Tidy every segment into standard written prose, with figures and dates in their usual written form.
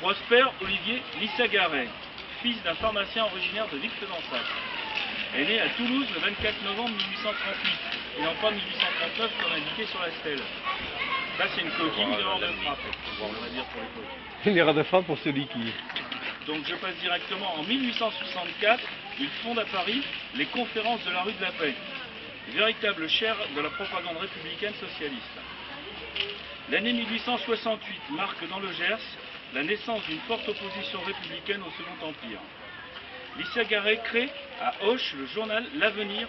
Prosper Olivier Lissagaret, fils d'un pharmacien originaire de Villefe-d'Ansac, est né à Toulouse le 24 novembre 1838, et non pas 1839 comme indiqué sur la stèle. Ça c'est une coquille, une erreur de frappe, on va dire pour les coquilles. Une erreur de frappe pour celui qui... Donc je passe directement en 1864, il fonde à Paris les conférences de la rue de la Paix, véritable chaire de la propagande républicaine socialiste. L'année 1868 marque dans le Gers la naissance d'une forte opposition républicaine au Second Empire. Lissagaret crée à Auch le journal L'Avenir,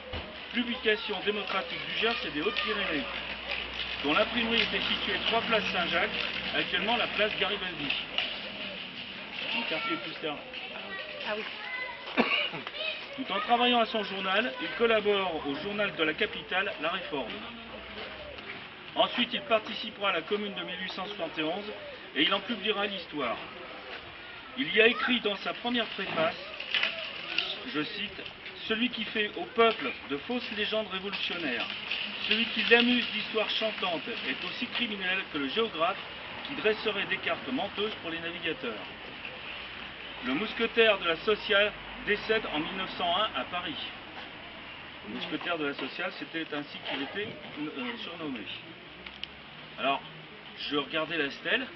publication démocratique du Gers et des Hautes-Pyrénées, dont l'imprimerie était située 3 places Saint-Jacques, actuellement la place Garibaldi. Mon quartier plus tard. Ah oui. Tout en travaillant à son journal, il collabore au journal de la capitale, La Réforme. Ensuite, il participera à la Commune de 1871 et il en publiera l'histoire. Il y a écrit dans sa première préface, je cite, « Celui qui fait au peuple de fausses légendes révolutionnaires, celui qui l'amuse d'histoires chantantes est aussi criminel que le géographe qui dresserait des cartes menteuses pour les navigateurs. » Le mousquetaire de la sociale décède en 1901 à Paris. Le mousquetaire de la sociale, c'était ainsi qu'il était surnommé. Alors, je regardais la stèle,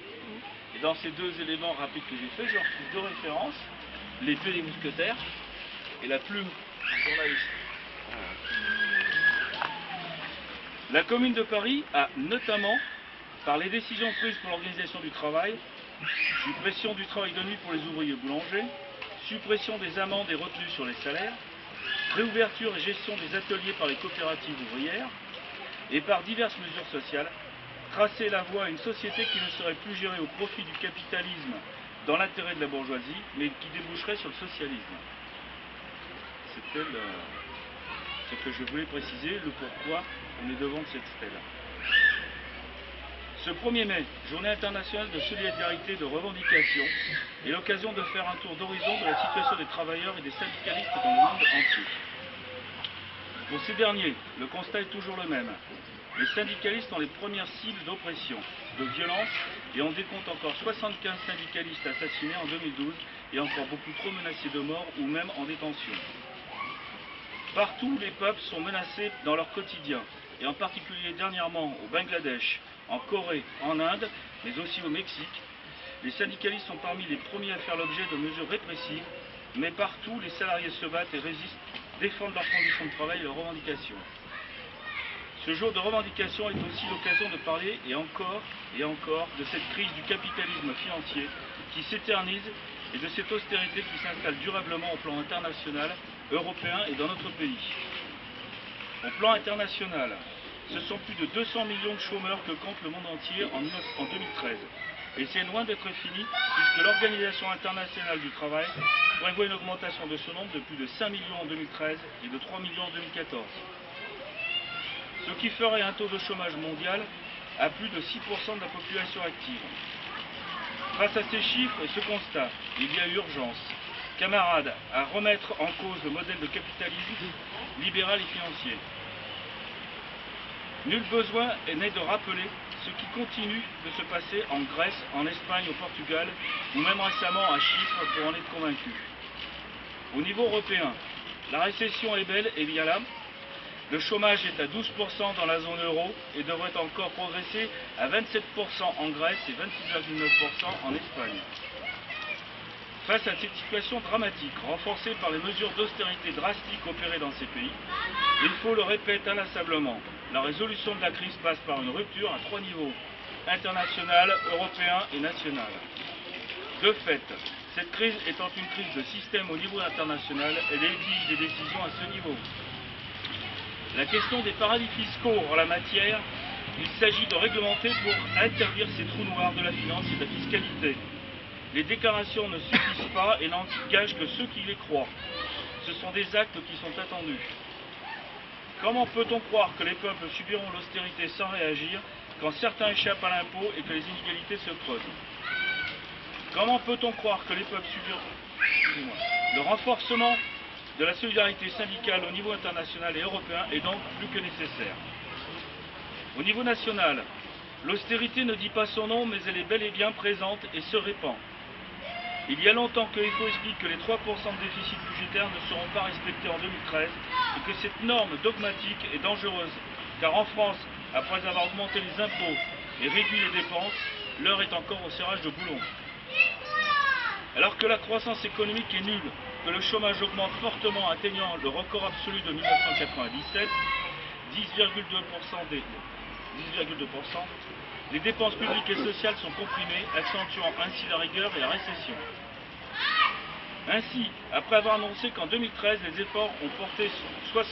et dans ces deux éléments rapides que j'ai faits, je retrouve deux références, l'épée des mousquetaires et la plume du journaliste. La Commune de Paris a notamment, par les décisions prises pour l'organisation du travail, suppression du travail de nuit pour les ouvriers boulangers, suppression des amendes et retenues sur les salaires, réouverture et gestion des ateliers par les coopératives ouvrières, et par diverses mesures sociales, tracer la voie à une société qui ne serait plus gérée au profit du capitalisme dans l'intérêt de la bourgeoisie, mais qui déboucherait sur le socialisme. C'était ce que je voulais préciser, le pourquoi on est devant cette stèle. Ce 1er mai, journée internationale de solidarité et de revendication, est l'occasion de faire un tour d'horizon de la situation des travailleurs et des syndicalistes dans le monde entier. Pour ces derniers, le constat est toujours le même. Les syndicalistes sont les premières cibles d'oppression, de violence, et on décompte encore 75 syndicalistes assassinés en 2012 et encore beaucoup trop menacés de mort ou même en détention. Partout, les peuples sont menacés dans leur quotidien, et en particulier dernièrement au Bangladesh, en Corée, en Inde, mais aussi au Mexique. Les syndicalistes sont parmi les premiers à faire l'objet de mesures répressives, mais partout, les salariés se battent et résistent, défendent leurs conditions de travail et leurs revendications. Ce jour de revendication est aussi l'occasion de parler, et encore, de cette crise du capitalisme financier qui s'éternise et de cette austérité qui s'installe durablement au plan international, européen et dans notre pays. Au plan international, ce sont plus de 200 millions de chômeurs que compte le monde entier en 2013. Et c'est loin d'être fini, puisque l'Organisation internationale du travail prévoit une augmentation de ce nombre de plus de 5 millions en 2013 et de 3 millions en 2014. Ce qui ferait un taux de chômage mondial à plus de 6% de la population active. Face à ces chiffres et ce constat, il y a urgence, camarades, à remettre en cause le modèle de capitalisme libéral et financier. Nul besoin n'est de rappeler ce qui continue de se passer en Grèce, en Espagne, au Portugal, ou même récemment à Chypre pour en être convaincu. Au niveau européen, la récession est belle et bien là. Le chômage est à 12% dans la zone euro et devrait encore progresser à 27% en Grèce et 26,9% en Espagne. Face à cette situation dramatique, renforcée par les mesures d'austérité drastiques opérées dans ces pays, il faut le répéter inlassablement, la résolution de la crise passe par une rupture à 3 niveaux, international, européen et national. De fait, cette crise étant une crise de système au niveau international, elle exige des décisions à ce niveau. La question des paradis fiscaux en la matière, il s'agit de réglementer pour interdire ces trous noirs de la finance et de la fiscalité. Les déclarations ne suffisent pas et n'engagent que ceux qui les croient. Ce sont des actes qui sont attendus. Comment peut-on croire que les peuples subiront l'austérité sans réagir quand certains échappent à l'impôt et que les inégalités se creusent? Comment peut-on croire que les peuples subiront le renforcement de la solidarité syndicale au niveau international et européen est donc plus que nécessaire. Au niveau national, l'austérité ne dit pas son nom, mais elle est bel et bien présente et se répand. Il y a longtemps que l'IFO explique que les 3% de déficit budgétaire ne seront pas respectés en 2013 et que cette norme dogmatique est dangereuse, car en France, après avoir augmenté les impôts et réduit les dépenses, l'heure est encore au serrage de boulons. Alors que la croissance économique est nulle, que le chômage augmente fortement atteignant le record absolu de 1997, 10,2%, les dépenses publiques et sociales sont comprimées, accentuant ainsi la rigueur et la récession. Ainsi, après avoir annoncé qu'en 2013, les efforts ont porté à 70%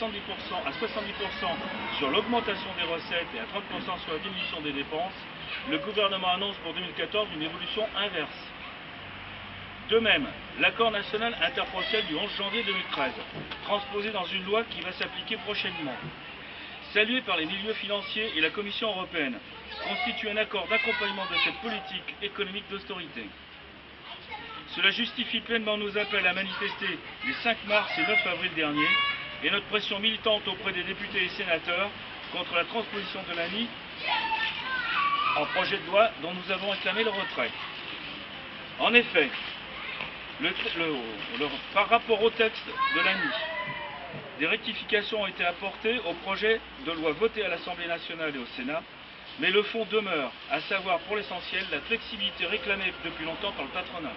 sur l'augmentation des recettes et à 30% sur la diminution des dépenses, le gouvernement annonce pour 2014 une évolution inverse. De même, l'accord national interprofessionnel du 11 janvier 2013, transposé dans une loi qui va s'appliquer prochainement, salué par les milieux financiers et la Commission européenne, constitue un accord d'accompagnement de cette politique économique d'austérité. Cela justifie pleinement nos appels à manifester les 5 mars et 9 avril dernier et notre pression militante auprès des députés et sénateurs contre la transposition de l'ANI en projet de loi dont nous avons réclamé le retrait. En effet, par rapport au texte de l'ANI, des rectifications ont été apportées au projet de loi voté à l'Assemblée nationale et au Sénat, mais le fond demeure, à savoir pour l'essentiel la flexibilité réclamée depuis longtemps par le patronat.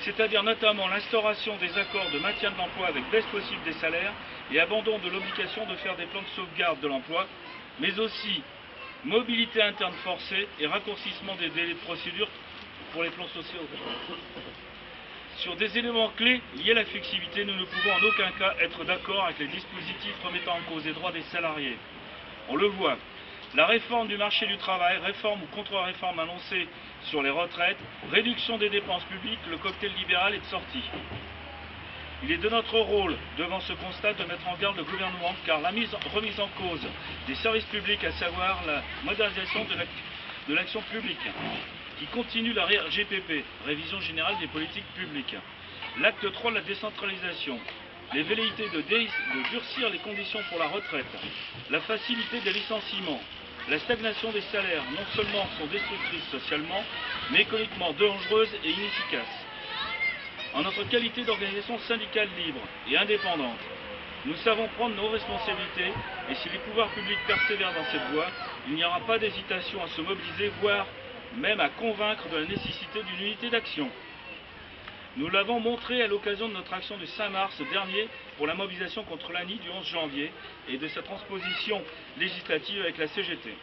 C'est-à-dire notamment l'instauration des accords de maintien de l'emploi avec baisse possible des salaires et abandon de l'obligation de faire des plans de sauvegarde de l'emploi, mais aussi mobilité interne forcée et raccourcissement des délais de procédure pour les plans sociaux. Sur des éléments clés liés à la flexibilité, nous ne pouvons en aucun cas être d'accord avec les dispositifs remettant en cause les droits des salariés. On le voit, la réforme du marché du travail, réforme ou contre-réforme annoncée sur les retraites, réduction des dépenses publiques, le cocktail libéral est de sortie. Il est de notre rôle, devant ce constat, de mettre en garde le gouvernement, car la remise en cause des services publics, à savoir la modernisation de l'action publique, qui continue la RGPP, Révision Générale des Politiques Publiques, l'acte 3 de la décentralisation, les velléités de durcir les conditions pour la retraite, la facilité des licenciements, la stagnation des salaires non seulement sont destructrices socialement, mais économiquement dangereuses et inefficaces. En notre qualité d'organisation syndicale libre et indépendante, nous savons prendre nos responsabilités et si les pouvoirs publics persévèrent dans cette voie, il n'y aura pas d'hésitation à se mobiliser, voire même à convaincre de la nécessité d'une unité d'action. Nous l'avons montré à l'occasion de notre action du 5 mars dernier pour la mobilisation contre l'ANI du 11 janvier et de sa transposition législative avec la CGT.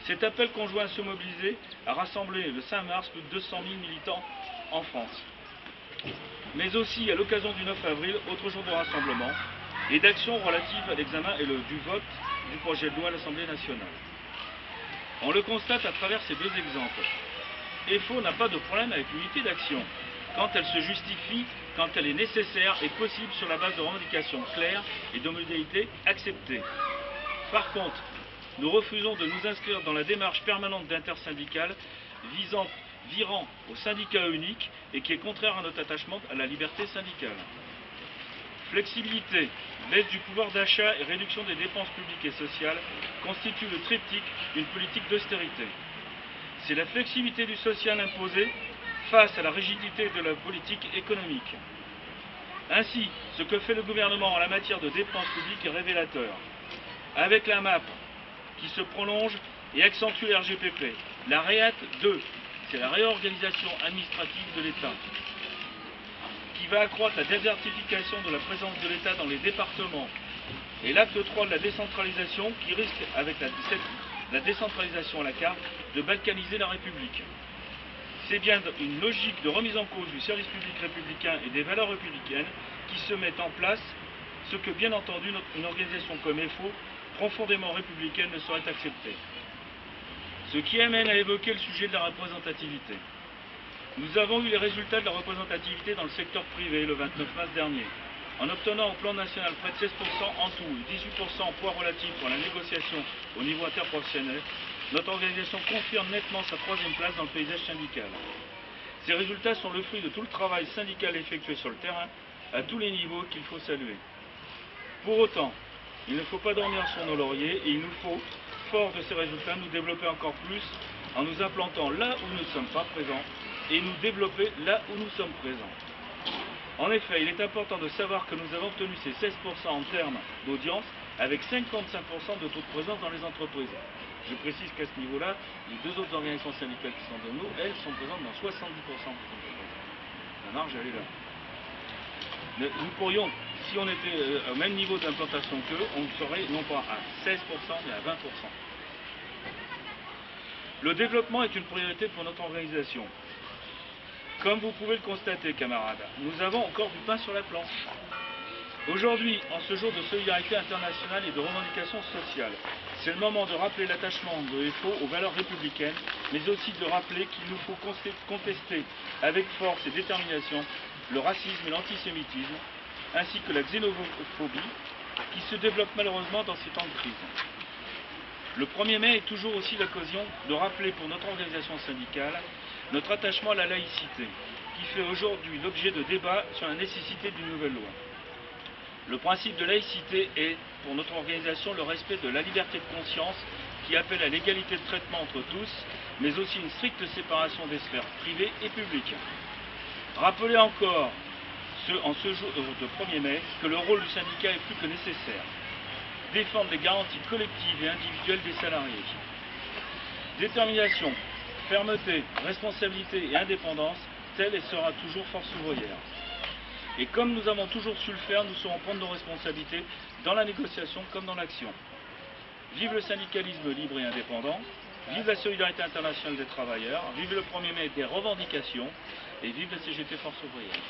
Cet appel conjoint à se mobiliser a rassemblé le 5 mars plus de 200 000 militants en France. Mais aussi à l'occasion du 9 avril, autre jour de rassemblement, et d'actions relatives à l'examen et du vote du projet de loi à l'Assemblée nationale. On le constate à travers ces deux exemples. EFO n'a pas de problème avec l'unité d'action, quand elle se justifie, quand elle est nécessaire et possible sur la base de revendications claires et de modalités acceptées. Par contre, nous refusons de nous inscrire dans la démarche permanente d'intersyndicale virant au syndicat unique et qui est contraire à notre attachement à la liberté syndicale. Flexibilité, baisse du pouvoir d'achat et réduction des dépenses publiques et sociales constituent le triptyque d'une politique d'austérité. C'est la flexibilité du social imposée face à la rigidité de la politique économique. Ainsi, ce que fait le gouvernement en la matière de dépenses publiques est révélateur. Avec la MAP qui se prolonge et accentue les RGPP, la REAT 2, c'est la réorganisation administrative de l'État, qui va accroître la désertification de la présence de l'État dans les départements, et l'acte 3 de la décentralisation qui risque, avec la décentralisation à la carte, de balkaniser la République. C'est bien une logique de remise en cause du service public républicain et des valeurs républicaines qui se met en place, ce que bien entendu une organisation comme EFO, profondément républicaine, ne saurait accepter. Ce qui amène à évoquer le sujet de la représentativité. Nous avons eu les résultats de la représentativité dans le secteur privé le 29 mars dernier, en obtenant au plan national près de 16% en tout et 18% en poids relatif pour la négociation au niveau interprofessionnel. Notre organisation confirme nettement sa troisième place dans le paysage syndical. Ces résultats sont le fruit de tout le travail syndical effectué sur le terrain, à tous les niveaux qu'il faut saluer. Pour autant, il ne faut pas dormir sur nos lauriers et il nous faut, fort de ces résultats, nous développer encore plus en nous implantant là où nous ne sommes pas présents, et nous développer là où nous sommes présents. En effet, il est important de savoir que nous avons obtenu ces 16% en termes d'audience avec 55% de taux de présence dans les entreprises. Je précise qu'à ce niveau-là, les deux autres organisations syndicales qui sont de nous, elles sont présentes dans 70% des entreprises. La marge, elle est là. Nous pourrions, si on était au même niveau d'implantation qu'eux, on serait non pas à 16%, mais à 20%. Le développement est une priorité pour notre organisation. Comme vous pouvez le constater, camarades, nous avons encore du pain sur la planche. Aujourd'hui, en ce jour de solidarité internationale et de revendication sociale, c'est le moment de rappeler l'attachement de l'EFO aux valeurs républicaines, mais aussi de rappeler qu'il nous faut contester avec force et détermination le racisme et l'antisémitisme, ainsi que la xénophobie, qui se développe malheureusement dans ces temps de crise. Le 1er mai est toujours aussi l'occasion de rappeler pour notre organisation syndicale notre attachement à la laïcité, qui fait aujourd'hui l'objet de débats sur la nécessité d'une nouvelle loi. Le principe de laïcité est, pour notre organisation, le respect de la liberté de conscience qui appelle à l'égalité de traitement entre tous, mais aussi une stricte séparation des sphères privées et publiques. Rappelez encore, en ce jour de 1er mai, que le rôle du syndicat est plus que nécessaire. Défendre les garanties collectives et individuelles des salariés. Détermination, fermeté, responsabilité et indépendance, telle et sera toujours force ouvrière. Et comme nous avons toujours su le faire, nous saurons prendre nos responsabilités dans la négociation comme dans l'action. Vive le syndicalisme libre et indépendant, vive la solidarité internationale des travailleurs, vive le 1er mai des revendications et vive la CGT Force ouvrière.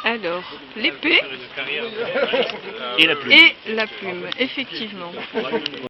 Alors, l'épée Et la plume. et la plume, effectivement.